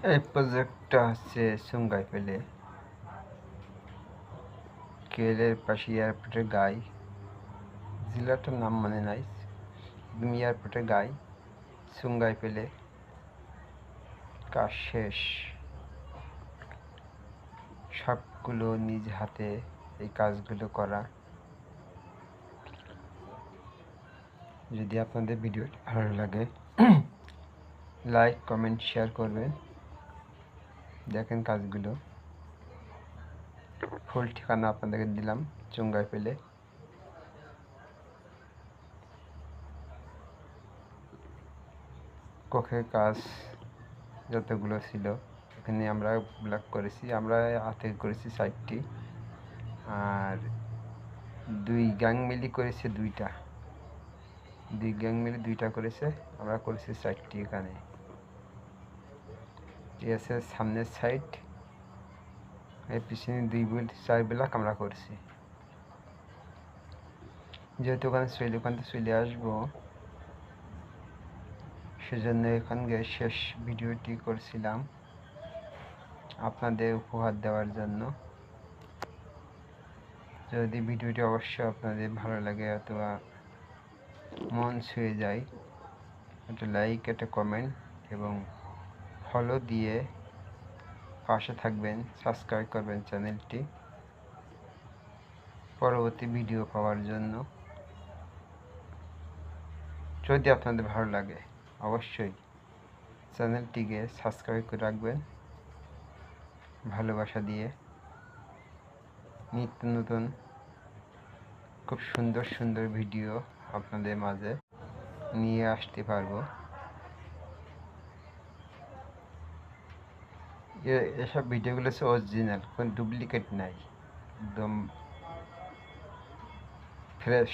এই প্রজেক্টটা হচ্ছে সুঙ্গাইপেলে কেলের পাশে এয়ারপোর্টের গায়ে, জেলাটার নাম মনে নাই, এয়ারপোর্টের গায়ে সুঙ্গাইপেলে। কাজ শেষ, সবগুলো নিজ হাতে এই কাজগুলো করা। যদি আপনাদের ভিডিওটি ভালো লাগে লাইক কমেন্ট শেয়ার করবেন। দেখেন কাজগুলো, ফুল ঠিকানা আপনাদেরকে দিলাম সুঙ্গাইপেলে। কোখের কাজ যতগুলো ছিল এখানে আমরা ব্লক করেছি, আমরা হাতে করেছি 4টি, আর 2 গ্যাং মিলি করেছে 2টা, 2 গ্যাং মিলে 2টা করেছে, আমরা করেছি 4টি। এখানে আছে সামনের সাইড, এর পিছনে 4 ব্লক আমরা করছি। যেহেতু ওখানে ওখান থেকে চলে আসবো, সেজন্য এখানে শেষ ভিডিওটি করছিলাম আপনাদের উপহার দেওয়ার জন্য। যদি ভিডিওটি অবশ্যই আপনাদের ভালো লাগে অথবা মন ছুঁয়ে যায়, একটা লাইক, একটা কমেন্ট এবং ফলো দিয়ে পাশে থাকবেন, সাবস্ক্রাইব করবেন চ্যানেলটি পরবর্তী ভিডিও পাওয়ার জন্য। যদি আপনাদের ভালো লাগে অবশ্যই চ্যানেলটিকে সাবস্ক্রাইব করে রাখবেন ভালোবাসা দিয়ে। নিত্য নতুন খুব সুন্দর সুন্দর ভিডিও আপনাদের মাঝে নিয়ে আসতে পারবো। এসব ভিডিওগুলো হচ্ছে অরিজিনাল, কোনো ডুপ্লিকেট নাই, একদম ফ্রেশ।